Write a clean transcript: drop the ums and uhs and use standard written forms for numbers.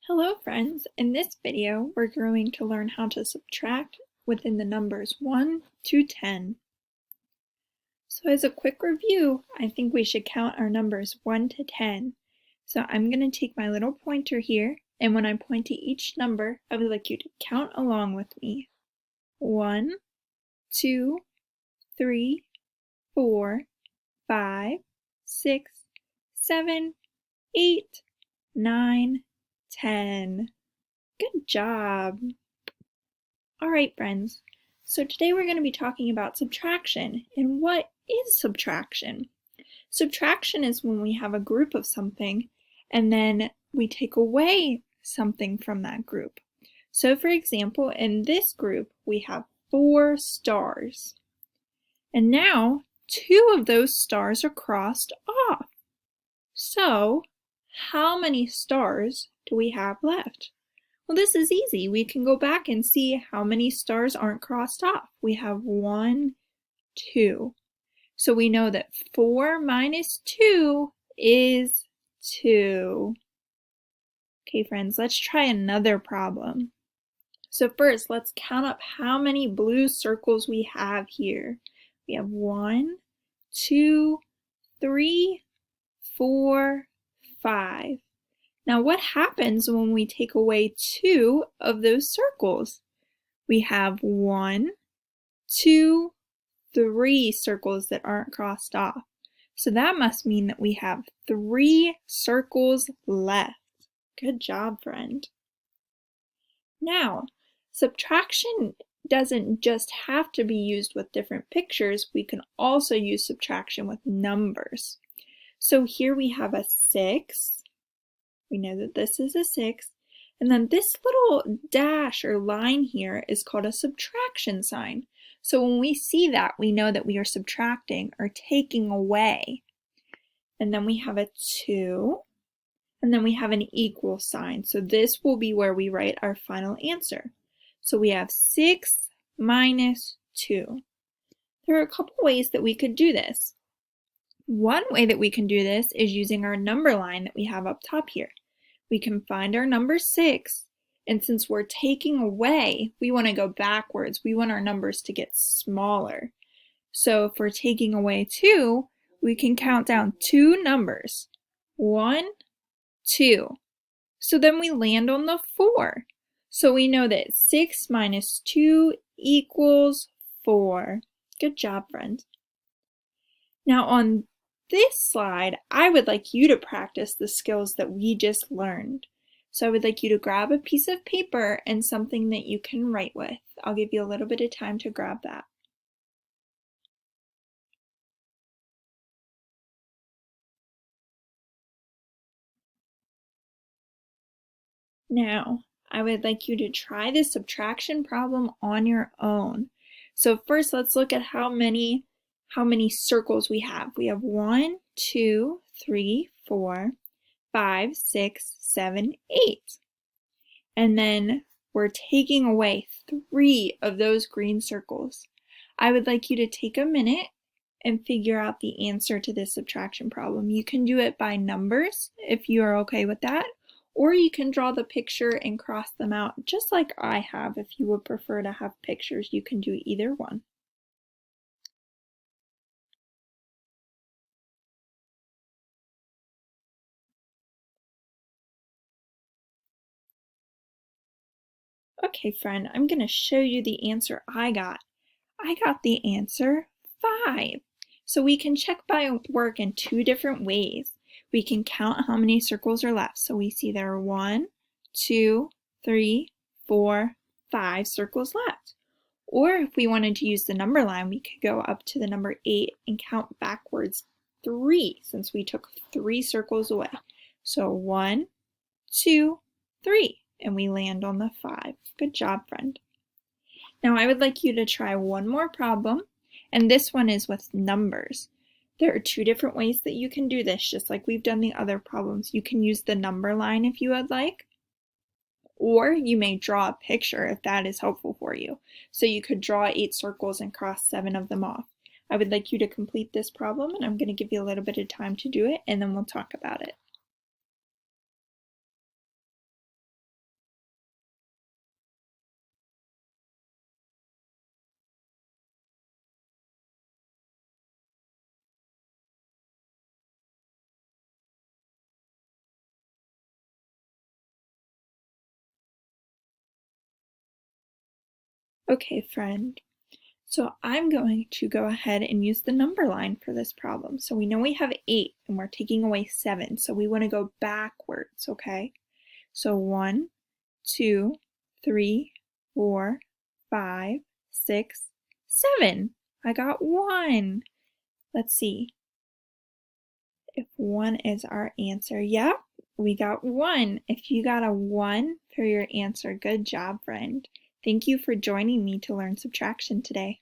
Hello friends, in this video we're going to learn how to subtract within the numbers 1 to 10. So as a quick review, I think we should count our numbers 1 to 10. So I'm going to take my little pointer here, and when I point to each number, I would like you to count along with me. 1, 2, 3, 4, 5, 6, 7, 8, 9, 10. Good job! Alright friends, so today we're going to be talking about subtraction. And what is subtraction? Subtraction is when we have a group of something and then we take away something from that group. So for example, in this group we have 4 stars. And now 2 of those stars are crossed off. So how many stars do we have left? Well, this is easy. We can go back and see how many stars aren't crossed off. We have 1, 2. So we know that 4 minus 2 is 2. Okay, friends, let's try another problem. So first, let's count up how many blue circles we have here. We have 1, 2, 3, 4, 5. Now what happens when we take away 2 of those circles? We have 1, 2, 3 circles that aren't crossed off. So that must mean that we have 3 circles left. Good job, friend. Now, subtraction doesn't just have to be used with different pictures. We can also use subtraction with numbers. So here we have a 6. We know that this is a 6. And then this little dash or line here is called a subtraction sign. So when we see that, we know that we are subtracting or taking away. And then we have a 2. And then we have an equal sign. So this will be where we write our final answer. So we have 6 minus 2. There are a couple ways that we could do this. One way that we can do this is using our number line that we have up top here. We can find our number 6, and since we're taking away, we want to go backwards. We want our numbers to get smaller. So if we're taking away 2, we can count down 2 numbers. 1, 2. So then we land on the 4. So we know that 6 minus 2 equals 4. Good job, friend. Now on this slide, I would like you to practice the skills that we just learned. So I would like you to grab a piece of paper and something that you can write with. I'll give you a little bit of time to grab that. Now, I would like you to try this subtraction problem on your own. So first, let's look at how many circles we have. We have 1, 2, 3, 4, 5, 6, 7, 8. And then we're taking away 3 of those green circles. I would like you to take a minute and figure out the answer to this subtraction problem. You can do it by numbers if you are okay with that, or you can draw the picture and cross them out just like I have. If you would prefer to have pictures, you can do either one. Okay, friend, I'm going to show you the answer I got. I got the answer 5. So we can check by work in 2 different ways. We can count how many circles are left. So we see there are 1, 2, 3, 4, 5 circles left. Or if we wanted to use the number line, we could go up to the number 8 and count backwards 3 since we took 3 circles away. So 1, 2, 3, and we land on the 5. Good job, friend. Now I would like you to try one more problem, and this one is with numbers. There are 2 different ways that you can do this, just like we've done the other problems. You can use the number line if you would like, or you may draw a picture if that is helpful for you. So you could draw 8 circles and cross 7 of them off. I would like you to complete this problem, and I'm going to give you a little bit of time to do it, and then we'll talk about it. Okay, friend. So I'm going to go ahead and use the number line for this problem. So we know we have 8 and we're taking away 7. So we want to go backwards, okay? So 1, 2, 3, 4, 5, 6, 7. I got 1. Let's see if 1 is our answer. Yep, we got 1. If you got a 1 for your answer, good job, friend. Thank you for joining me to learn subtraction today.